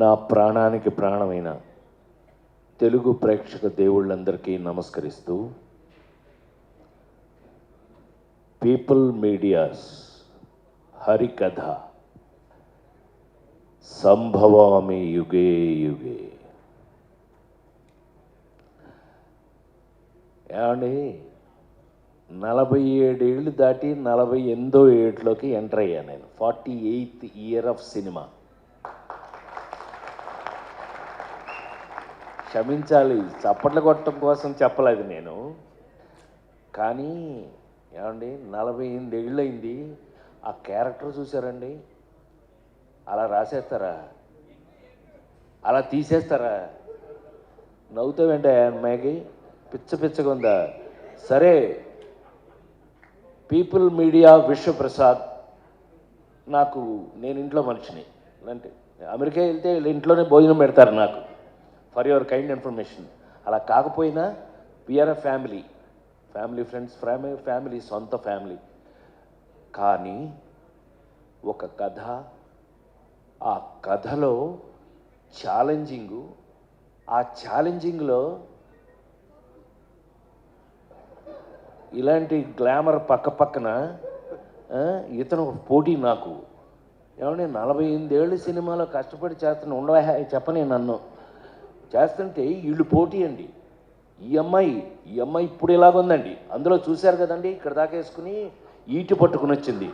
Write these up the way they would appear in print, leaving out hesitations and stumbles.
నా ప్రాణానికి ప్రాణమైన తెలుగు ప్రేక్షక దేవుళ్ళందరికీ నమస్కరిస్తూ పీపుల్ మీడియాస్ హరికథ సంభవామి యుగే యుగే. ఏమండి 47 ఏళ్ళు దాటి 48వ ఏట్లోకి ఎంటర్ అయ్యాను నేను. 48th year of cinema. క్షమించాలి, చప్పట్లు కొట్టడం కోసం చెప్పలేదు నేను. కానీ ఏమండి 48 ఏళ్ళు అయింది. ఆ క్యారెక్టర్ చూసారండి, అలా రాసేస్తారా, అలా తీసేస్తారా? నవ్వుతావేంటే అమ్మాయికి పిచ్చ పిచ్చగా ఉందా? సరే, పీపుల్ మీడియా విశ్వప్రసాద్ నేను ఇంట్లో మనిషిని. అంటే అమెరికా వెళ్తే ఇంట్లోనే భోజనం పెడతారు నాకు, ఫర్ యువర్ కైండ్ ఇన్ఫర్మేషన్. అలా కాకపోయినా we are a family friends, family, సొంత ఫ్యామిలీ. కానీ ఒక కథ, ఆ కథలో ఛాలెంజింగు, ఆ ఛాలెంజింగ్లో ఇలాంటి గ్లామర్ పక్కన ఇతను పోటీ నాకు. ఏమంటే 48 ఏళ్ళు సినిమాలో కష్టపడి చేస్తున్న ఉండవా చెప్పని నన్ను చేస్తుంటే వీళ్ళు పోటీ అండి. ఈ అమ్మాయి ఇప్పుడు ఇలాగుందండి, అందులో చూశారు కదండి, ఇక్కడ దాకా వేసుకుని ఈటి పట్టుకుని వచ్చింది.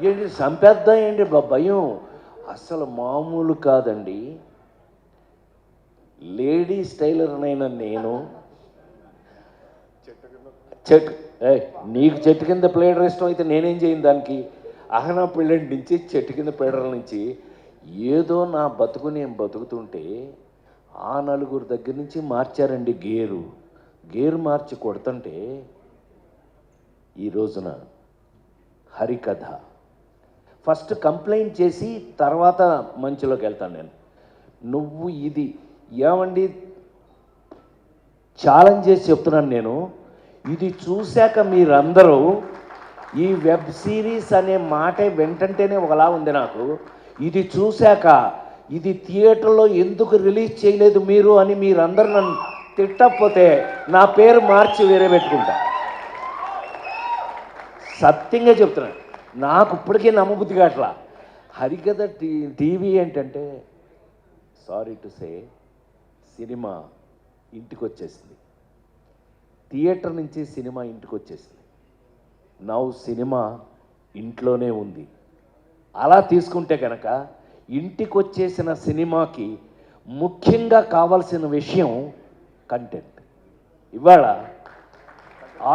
ఏంటి సంపేద్దాం ఏంటి భయం, అసలు మామూలు కాదండి. లేడీ స్టైలర్నైనా నేను నీకు చెట్టు కింద ప్లేడర్ ఇష్టం అయితే నేనేం చేయను దానికి. అహనా పెళ్ళంటి నుంచి చెట్టు కింద ప్లేడర్ల నుంచి ఏదో నా బతుకు నేను బతుకుతుంటే ఆ నలుగురు దగ్గర నుంచి మార్చారండి గేరు మార్చి కొడుతుంటే ఈ రోజున హరికథ ఫస్ట్ కంప్లైంట్ చేసి తర్వాత మంచిలోకి వెళ్తాను నేను. నువ్వు ఇది ఏమండి ఛాలెంజ్ చేసి చెప్తున్నాను నేను. ఇది చూశాక మీరందరూ ఈ వెబ్ సిరీస్ అనే మాట వెంటంటేనే ఒకలా ఉంది నాకు. ఇది చూశాక ఇది థియేటర్లో ఎందుకు రిలీజ్ చేయలేదు మీరు అని మీరందరూ నన్ను తిట్టకపోతే నా పేరు మార్చి వేరే పెట్టుకుంటా. సత్యంగా చెప్తున్నాను, నాకు ఇప్పటికే నమ్మబుద్ధి కావట్లా. హరికథ టీవీ ఏంటంటే, సారీ టు సే, సినిమా ఇంటికి వచ్చేసింది. థియేటర్ నుంచి సినిమా ఇంటికి వచ్చేసింది. నౌ సినిమా ఇంట్లోనే ఉంది. అలా తీసుకుంటే కనుక ఇంటికి వచ్చేసిన సినిమాకి ముఖ్యంగా కావాల్సిన విషయం కంటెంట్. ఇవాళ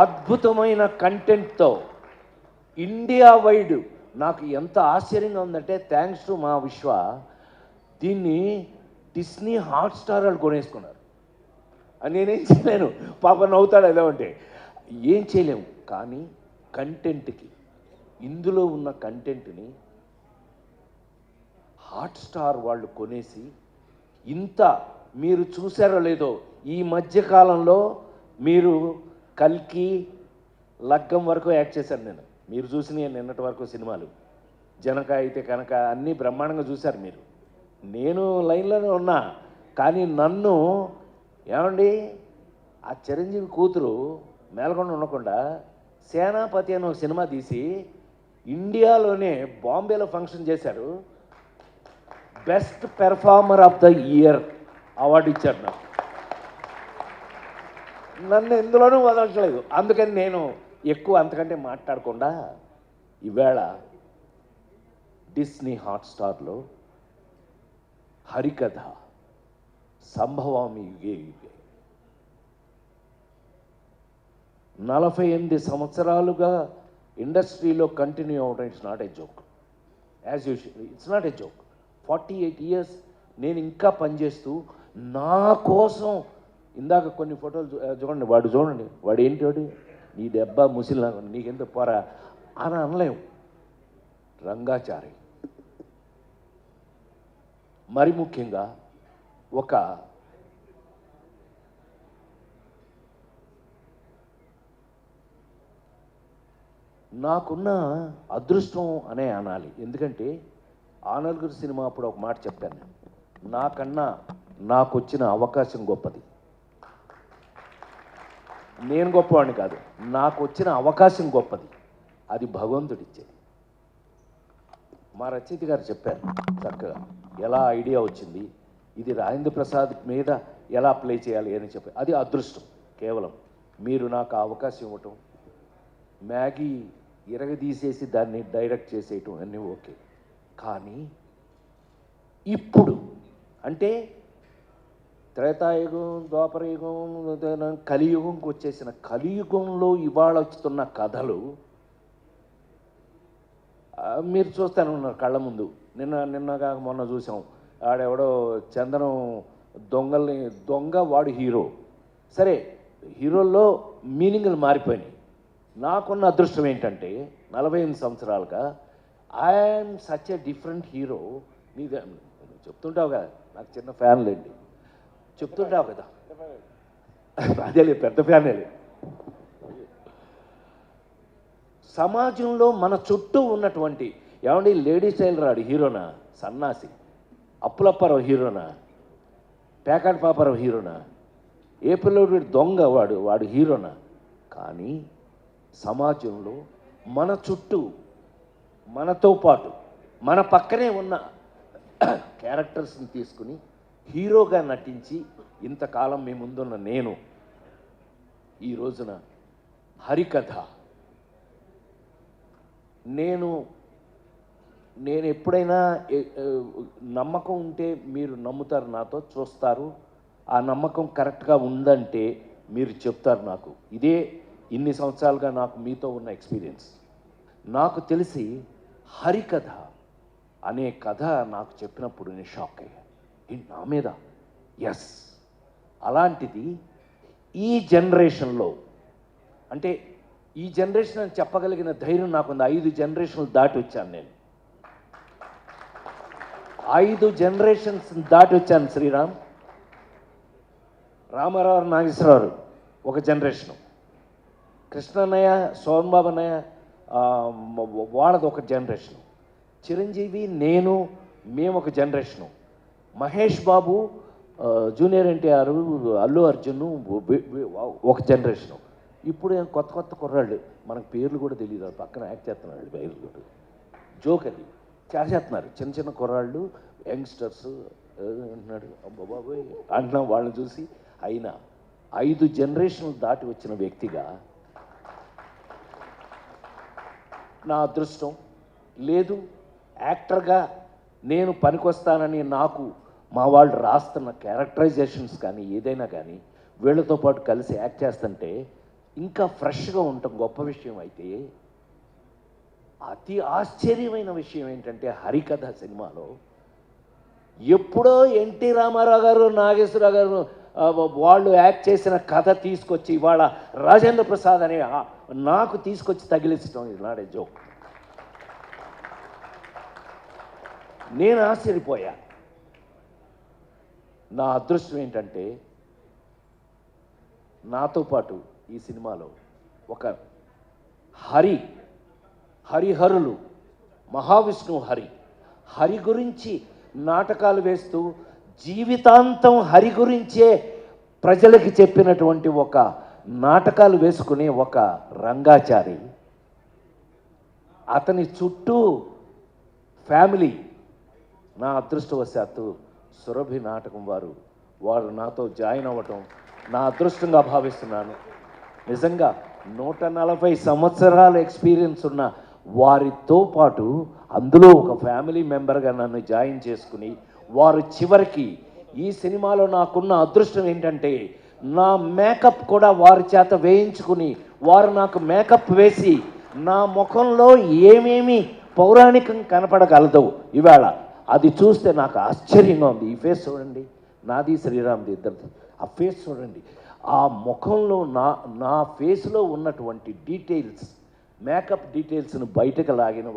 అద్భుతమైన కంటెంట్తో ఇండియా వైడ్ నాకు ఎంత ఆశ్చర్యంగా ఉందంటే, థ్యాంక్స్ టు మా విశ్వ, దీన్ని డిస్నీ హాట్స్టార్ వాళ్ళు కొనేసుకున్నారు. అని నేనేం చేయలేను, పాప నవ్వుతాడు ఎలా అంటే, ఏం చేయలేము. కానీ కంటెంట్కి, ఇందులో ఉన్న కంటెంట్ని హాట్స్టార్ వాళ్ళు కొనేసి ఇంత మీరు చూసారో లేదో, ఈ మధ్యకాలంలో మీరు కల్కి, లగ్గం వరకు యాక్ట్ చేశాను నేను. మీరు చూసిన నిన్నటి వరకు సినిమాలు, జనక అయితే కనుక అన్నీ బ్రహ్మాండంగా చూశారు మీరు. నేను లైన్లోనే ఉన్నా. కానీ నన్ను ఏమండి ఆ చిరంజీవి కూతురు మేల్కొండ ఉండకుండా సేనాపతి అని ఒక సినిమా తీసి ఇండియాలోనే బాంబేలో ఫంక్షన్ చేశారు. Best performer of the year award ఇచ్చారు నాకు. నన్ను ఎందులోనూ వదలట్లేదు. అందుకని నేను ఎక్కువ అంతకంటే మాట్లాడకుండా ఈవేళ డిస్నీ హాట్స్టార్లో హరికథ సంభవామి యుగే యుగే. 48 సంవత్సరాలుగా ఇండస్ట్రీలో కంటిన్యూ అవ్వడం it's not a joke. As usual it's not a joke. 48 years నేను ఇంకా పనిచేస్తూ నా కోసం. ఇందాక కొన్ని ఫోటోలు చూడండి, వాడు ఏంటి వాడు, నీ దెబ్బ ముసిలినా నీకెంత పోరా అని అనలేము. రంగాచారి మరి ముఖ్యంగా ఒక నాకున్న అదృష్టం అనే అనాలి. ఎందుకంటే ఆ నలుగురు సినిమా అప్పుడు ఒక మాట చెప్పాను నేను, నాకన్నా నాకు వచ్చిన అవకాశం గొప్పది. నేను గొప్పవాడిని కాదు, నాకు వచ్చిన అవకాశం గొప్పది. అది భగవంతుడిచ్చేది. మా రచయిత గారు చెప్పారు చక్కగా ఎలా ఐడియా వచ్చింది, ఇది రాజేంద్ర ప్రసాద్ మీద ఎలా ప్లే చేయాలి అని చెప్పి. అది అదృష్టం. కేవలం మీరు నాకు ఆ అవకాశం ఇవ్వటం, మ్యాగీ ఇరగదీసేసి దాన్ని డైరెక్ట్ చేసేయటం అన్నీ ఓకే. కానీ ఇప్పుడు అంటే త్రేతాయుగం, ద్వాపరయుగం, కలియుగంకి వచ్చేసిన కలియుగంలో ఇవాళ వస్తున్న కథలు మీరు చూస్తూనే ఉన్నారు కళ్ళ ముందు. నిన్నగా మొన్న చూసాం, ఆడెవడో చందనం దొంగ వాడు హీరో. సరే, హీరోల్లో మీనింగ్లు మారిపోయినాయి. నాకున్న అదృష్టం ఏంటంటే 48 సంవత్సరాలుగా I'm such a different hero. నీదే చెప్తుంటావు కదా, నాకు చిన్న ఫ్యాన్లేండి, చెప్తుంటావు కదా. అదేలే, పెద్ద ఫ్యానే. సమాజంలో మన చుట్టూ ఉన్నటువంటి ఏమండి లేడీ స్టైల్ రాడు హీరోనా, సన్నాసి అప్పులప్పారావు హీరోనా, పేకాటి పాపారావు హీరోనా, ఏ పిల్లడు దొంగ వాడు హీరోనా. కానీ సమాజంలో మన చుట్టూ మనతో పాటు మన పక్కనే ఉన్న క్యారెక్టర్స్ని తీసుకుని హీరోగా నటించి ఇంతకాలం మీ ముందున్న నేను ఈ రోజున హరికథ నేను ఎప్పుడైనా నమ్మకం ఉంటే మీరు నమ్ముతారు, నాతో చూస్తారు. ఆ నమ్మకం కరెక్ట్గా ఉందంటే మీరు చెప్తారు నాకు. ఇదే ఇన్ని సంవత్సరాలుగా నాకు మీతో ఉన్న ఎక్స్పీరియన్స్. నాకు తెలిసి హరికథ అనే కథ నాకు చెప్పినప్పుడు నేను షాక్ అయ్యా. నా మీద ఎస్, అలాంటిది ఈ జనరేషన్లో, అంటే ఈ జనరేషన్ అని చెప్పగలిగిన ధైర్యం నాకుంది. 5 జనరేషన్లు దాటి వచ్చాను నేను. 5 జనరేషన్స్ దాటి వచ్చాను. శ్రీరామ్, రామారావు, నాగేశ్వరరావు ఒక జనరేషను, కృష్ణన్నయ్య, సోమబాబు అన్నయ్య వాళ్ళది ఒక జనరేషను, చిరంజీవి, నేను, మేము ఒక జనరేషను, మహేష్ బాబు, జూనియర్ ఎన్టీఆర్, అల్లు అర్జున్ ఒక జనరేషను. ఇప్పుడు కొత్త కుర్రాళ్ళు, మనకు పేర్లు కూడా తెలియదు, పక్కన యాక్ట్ చేస్తున్నాడు, పేర్లు కూడా జోక్ అది చేసేస్తున్నారు. చిన్న కుర్రాళ్ళు, యంగ్స్టర్స్ అంటున్నాడు, బాబోయ్ అంటున్నాం వాళ్ళని చూసి. అయినా 5 జనరేషన్లు దాటి వచ్చిన వ్యక్తిగా నా అదృష్టం లేదు. యాక్టర్గా నేను పనికొస్తానని నాకు మా వాళ్ళు రాస్తున్న క్యారెక్టరైజేషన్స్ కానీ ఏదైనా కానీ వీళ్ళతో పాటు కలిసి యాక్ట్ చేస్తుంటే ఇంకా ఫ్రెష్గా ఉండటం గొప్ప విషయం. అయితే అతి ఆశ్చర్యమైన విషయం ఏంటంటే హరికథ సినిమాలో ఎప్పుడో ఎన్టీ రామారావు గారు, నాగేశ్వరరావు గారు వాళ్ళు యాక్ట్ చేసిన కథ తీసుకొచ్చి ఇవాళ రాజేంద్ర ప్రసాద్ అనే నాకు తీసుకొచ్చి తగిలించడం ఇది నాడే జోక్. నేను ఆశ్చర్యపోయా. నా అదృష్టం ఏంటంటే నాతో పాటు ఈ సినిమాలో ఒక హరిహరులు, మహావిష్ణువు హరి గురించి నాటకాలు వేస్తూ జీవితాంతం హరి గురించే ప్రజలకి చెప్పినటువంటి ఒక నాటకాలు వేసుకునే ఒక రంగాచారి, అతని చుట్టూ ఫ్యామిలీ. నా అదృష్టవశాత్తు సురభి నాటకం వారు నాతో జాయిన్ అవ్వటం నా అదృష్టంగా భావిస్తున్నాను. నిజంగా 140 సంవత్సరాల ఎక్స్పీరియన్స్ ఉన్న వారితో పాటు అందులో ఒక ఫ్యామిలీ మెంబర్గా నన్ను జాయిన్ చేసుకుని వారు చివరికి ఈ సినిమాలో నాకున్న అదృష్టం ఏంటంటే నా మేకప్ కూడా వారి చేత వేయించుకుని వారు నాకు మేకప్ వేసి నా ముఖంలో ఏమేమి పౌరాణికం కనపడగలదో ఇవాళ అది చూస్తే నాకు ఆశ్చర్యంగా ఉంది. ఈ ఫేస్ చూడండి, నాది శ్రీరామ్ది ఇద్దరిది. ఆ ఫేస్ చూడండి, ఆ ముఖంలో నా ఫేస్లో ఉన్నటువంటి డీటెయిల్స్, మేకప్ డీటెయిల్స్ను బయటకు లాగిన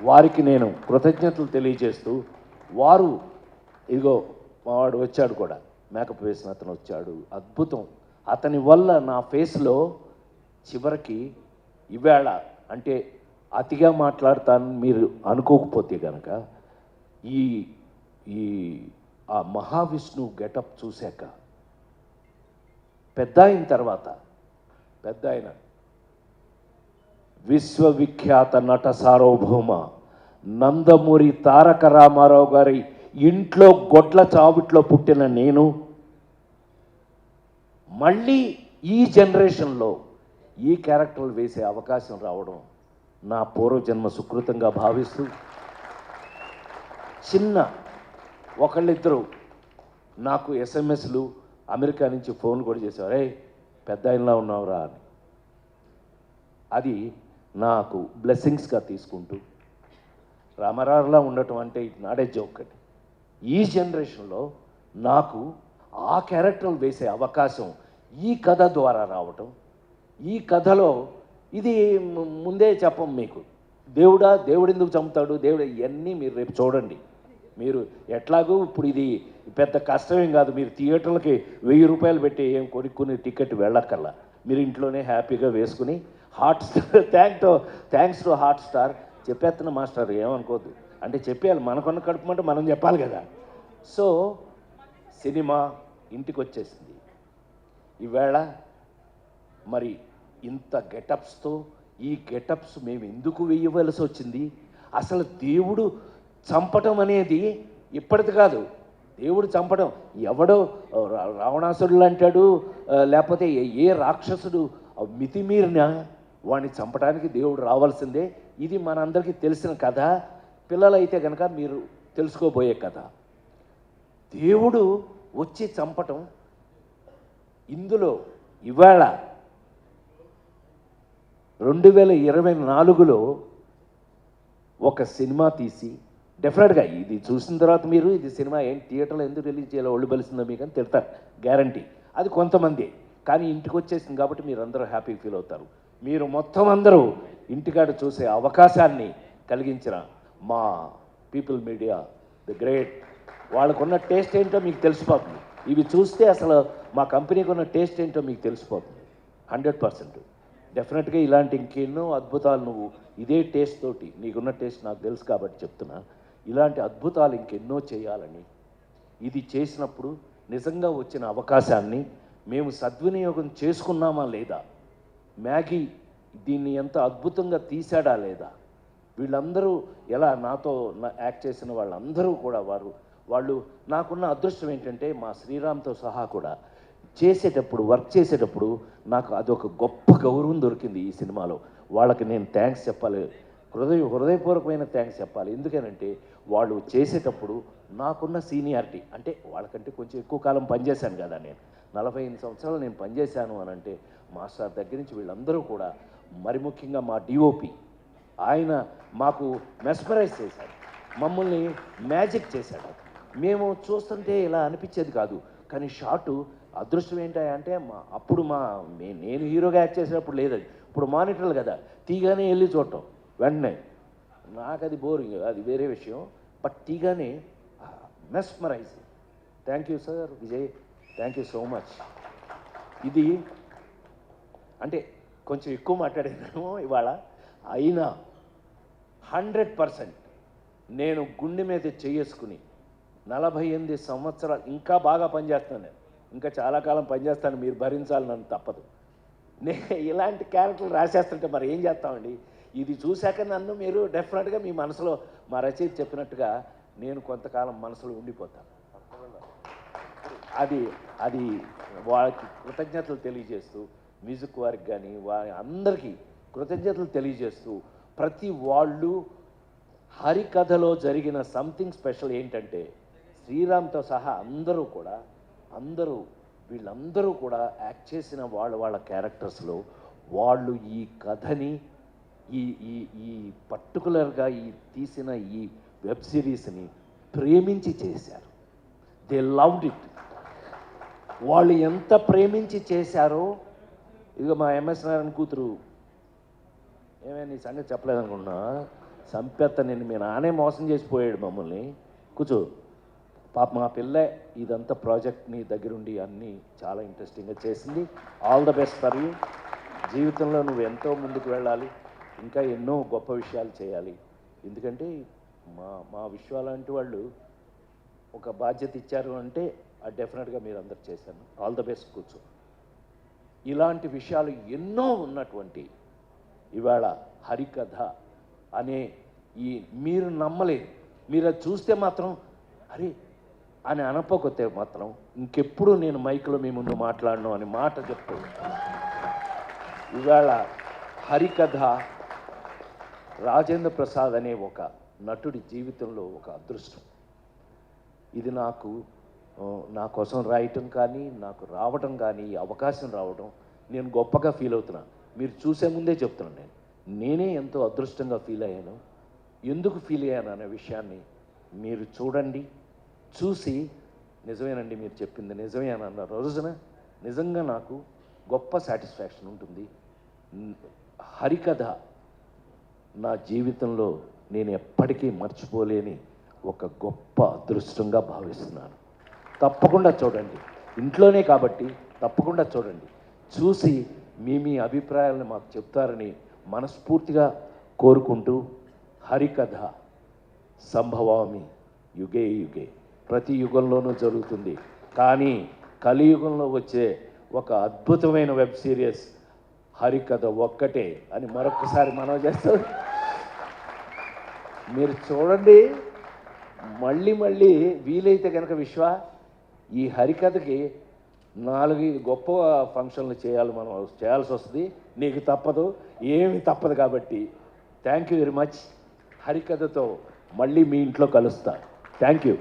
వారికి నేను కృతజ్ఞతలు తెలియజేస్తూ, వారు ఇదిగో మావాడు వచ్చాడు కూడా, మేకప్ వేసిన అతను వచ్చాడు, అద్భుతం. అతని వల్ల నా ఫేస్లో చివరికి ఇవాళ అంటే అతిగా మాట్లాడతానని మీరు అనుకోకపోతే కనుక ఈ ఈ ఆ మహావిష్ణువు గెటప్ చూశాక పెద్ద అయిన తర్వాత పెద్ద ఆయన విశ్వవిఖ్యాత నట సార్వభౌమ నందమూరి తారక రామారావు గారి ఇంట్లో గొడ్ల చావిట్లో పుట్టిన నేను మళ్ళీ ఈ జనరేషన్లో ఈ క్యారెక్టర్లు వేసే అవకాశం రావడం నా పూర్వజన్మ సుకృతంగా భావిస్తూ చిన్న ఒకళ్ళిద్దరు నాకు ఎస్ఎంఎస్లు అమెరికా నుంచి ఫోన్ కూడా చేసేవారు, రే పెద్ద ఆయనలా ఉన్నావురా అని. అది నాకు బ్లెస్సింగ్స్గా తీసుకుంటూ రామారావులా ఉండటం అంటే ఇట్ నాట్ ఏ జోక్ అండి. ఈ జనరేషన్లో నాకు ఆ క్యారెక్టర్లు వేసే అవకాశం ఈ కథ ద్వారా రావటం, ఈ కథలో ఇది ముందే చెప్పం మీకు, దేవుడు ఎందుకు చంపుతాడు, దేవుడు ఇవన్నీ మీరు రేపు చూడండి. మీరు ఎట్లాగూ ఇప్పుడు ఇది పెద్ద కష్టమేం కాదు, మీరు థియేటర్లకి 1000 రూపాయలు పెట్టి ఏం కొనుక్కుని టికెట్ వెళ్ళక్కర్లా, మీరు ఇంట్లోనే హ్యాపీగా వేసుకుని హాట్స్టార్ థ్యాంక్స్ టు హాట్స్టార్ చెప్పేస్తున్న మాస్టర్ ఏమనుకోవద్దు, అంటే చెప్పేయాలి, మనకున్న కడుపుమంటే మనం చెప్పాలి కదా. సో సినిమా ఇంటికి వచ్చేసింది ఈవేళ. మరి ఇంత గెటప్స్తో ఈ గెటప్స్ మేము ఎందుకు వేయవలసి వచ్చింది, అసలు దేవుడు చంపటం అనేది ఇప్పటిది కాదు. దేవుడు చంపడం ఎవడో రావణాసురుడు అంటాడు, లేకపోతే ఏ రాక్షసుడు మితిమీరిన వాడిని చంపడానికి దేవుడు రావాల్సిందే. ఇది మనందరికీ తెలిసిన కథ, పిల్లలైతే కనుక మీరు తెలుసుకోబోయే కథ. దేవుడు వచ్చి చంపటం ఇందులో ఇవాళ 2024లో ఒక సినిమా తీసి డెఫినెట్గా ఇది చూసిన తర్వాత మీరు ఇది సినిమా ఏంటి థియేటర్లో ఎందుకు రిలీజ్ చేయాలో ఒళ్ళు బలిసిందో మీకు అని తిడతారు, గ్యారంటీ. అది కొంతమంది, కానీ ఇంటికి వచ్చేసింది కాబట్టి మీరు అందరూ హ్యాపీ ఫీల్ అవుతారు. మీరు మొత్తం అందరూ ఇంటికాడ చూసే అవకాశాన్ని కలిగించిన మా పీపుల్ మీడియా ది గ్రేట్, వాళ్ళకున్న టేస్ట్ ఏంటో మీకు తెలిసిపోతుంది. ఇవి చూస్తే అసలు మా కంపెనీకి ఉన్న టేస్ట్ ఏంటో మీకు తెలిసిపోతుంది 100%. డెఫినెట్గా ఇలాంటి ఇంకెన్నో అద్భుతాలు నువ్వు ఇదే టేస్ట్ తోటి, నీకున్న టేస్ట్ నాకు తెలుసు కాబట్టి చెప్తున్నా, ఇలాంటి అద్భుతాలు ఇంకెన్నో చేయాలని. ఇది చేసినప్పుడు నిజంగా వచ్చిన అవకాశాన్ని మేము సద్వినియోగం చేసుకున్నామా లేదా, మ్యాగీ దీన్ని ఎంత అద్భుతంగా తీశాడా లేదా, వీళ్ళందరూ ఎలా నాతో యాక్ట్ చేసిన వాళ్ళందరూ కూడా వాళ్ళు నాకున్న అదృష్టం ఏంటంటే మా శ్రీరామ్తో సహా కూడా చేసేటప్పుడు వర్క్ చేసేటప్పుడు నాకు అదొక గొప్ప గౌరవం దొరికింది ఈ సినిమాలో. వాళ్ళకి నేను థ్యాంక్స్ చెప్పాలి, హృదయపూర్వకమైన థ్యాంక్స్ చెప్పాలి. ఎందుకనంటే వాళ్ళు చేసేటప్పుడు నాకున్న సీనియారిటీ, అంటే వాళ్ళకంటే కొంచెం ఎక్కువ కాలం పనిచేశాను కదా, నేను 45 సంవత్సరాలు నేను పనిచేశాను అని అంటే మాస్టర్ దగ్గర నుంచి వీళ్ళందరూ కూడా, మరి ముఖ్యంగా మా డిఓపి ఆయన మాకు మెస్మరైజ్ చేశాడు, మమ్మల్ని మ్యాజిక్ చేశాడు. మేము చూస్తుంటే ఇలా అనిపించేది కాదు, కానీ షాటు అదృష్టం ఏంటంటే అప్పుడు నేను హీరోగా యాక్ట్ చేసేటప్పుడు లేదు, అది ఇప్పుడు మానిటర్లు కదా, తీగానే వెళ్ళి చూడటం వెంటనే, నాకు అది బోరింగ్, అది వేరే విషయం. బట్ తీగానే mesmerize. Thank you sir Vijay, thank you so much. ఇది అంటే కొంచెం ఎక్కువ మాట్లాడాను ఇవాళ, అయినా 100% నేను గుండె మీద చేసుకుని 48 సంవత్సరాలు ఇంకా బాగా పనిచేస్తాను, నేను ఇంకా చాలా కాలం పనిచేస్తాను, మీరు భరించాలి, నన్ను తప్పదు. ఇలాంటి క్యారెక్టర్లు రాసేస్తుంటే మరి ఏం చేస్తామండి. ఇది చూశాక నన్ను మీరు డెఫినెట్గా మీ మనసులో మా రచయిత చెప్పినట్టుగా నేను కొంతకాలం మనసులో ఉండిపోతాను. అది వాళ్ళకి కృతజ్ఞతలు తెలియజేస్తూ, మ్యూజిక్ వారికి కానీ అందరికీ కృతజ్ఞతలు తెలియజేస్తూ, ప్రతి వాళ్ళు హరికథలో జరిగిన సంథింగ్ స్పెషల్ ఏంటంటే శ్రీరామ్తో సహా వీళ్ళందరూ కూడా యాక్ట్ చేసిన వాళ్ళ క్యారెక్టర్స్లో వాళ్ళు ఈ కథని ఈ పర్టికులర్గా తీసిన ఈ వెబ్ సిరీస్ని ప్రేమించి చేశారు. They loved it. వాళ్ళు ఎంత ప్రేమించి చేశారో, ఇదిగో మా ఎంఎస్ నారాయణ కూతురు, ఏమైనా నీ సంగతి చెప్పలేదనుకున్నా, సంపెత్త నేను మీ నానే మోసం చేసిపోయాడు మమ్మల్ని, కూర్చో పాప మా పిల్ల ఇదంతా ప్రాజెక్ట్ నీ దగ్గరుండి అన్నీ చాలా ఇంట్రెస్టింగ్గా చేసింది. All the best for you. జీవితంలో నువ్వు ఎంతో ముందుకు వెళ్ళాలి, ఇంకా ఎన్నో గొప్ప విషయాలు చేయాలి. ఎందుకంటే మా విశ్వ లాంటి వాళ్ళు ఒక బాధ్యత ఇచ్చారు అంటే డెఫినెట్గా మీరు అందరు చేశాను. All the best. కూర్చో. ఇలాంటి విషయాలు ఎన్నో ఉన్నటువంటి ఇవాళ హరికథ అనే ఈ మీరు నమ్మలేదు. మీరు అది చూస్తే మాత్రం అరే అని అనకపోతే మాత్రం ఇంకెప్పుడు నేను మైక్లో మీ ముందు మాట్లాడను అని మాట చెప్తూ ఇవాళ హరికథ రాజేంద్ర ప్రసాద్ అనే ఒక నటుడి జీవితంలో ఒక అదృష్టం. ఇది నా కోసం రాయటం కానీ, నాకు రావటం కానీ, అవకాశం రావడం నేను గొప్పగా ఫీల్ అవుతున్నా. మీరు చూసే ముందే చెప్తున్నాను, నేనే ఎంతో అదృష్టంగా ఫీల్ అయ్యాను. ఎందుకు ఫీల్ అయ్యాను అనే విషయాన్ని మీరు చూడండి. చూసి నిజమేనండి మీరు చెప్పింది నిజమే అని అన్న రోజున నిజంగా నాకు గొప్ప సాటిస్ఫాక్షన్ ఉంటుంది. హరికథ నా జీవితంలో నేను ఎప్పటికీ మర్చిపోలేని ఒక గొప్ప అదృష్టంగా భావిస్తున్నాను. తప్పకుండా చూడండి. ఇంట్లోనే కాబట్టి తప్పకుండా చూడండి. చూసి మీ అభిప్రాయాలను మాకు చెప్తారని మనస్ఫూర్తిగా కోరుకుంటూ, హరికథ సంభవామి యుగే యుగే, ప్రతి యుగంలోనూ జరుగుతుంది. కానీ కలియుగంలో వచ్చే ఒక అద్భుతమైన వెబ్ సిరీస్ హరికథ ఒక్కటే అని మరొకసారి మనవి చేస్తూ మీరు చూడండి. మళ్ళీ వీలైతే కనుక విశ్వ ఈ హరికథకి 4 గొప్ప ఫంక్షన్లు చేయాల్సి వస్తుంది. నీకు తప్పదు, ఏమి తప్పదు. కాబట్టి థ్యాంక్ యూ వెరీ మచ్. హరికథతో మళ్ళీ మీ ఇంట్లో కలుస్తా. Thank you.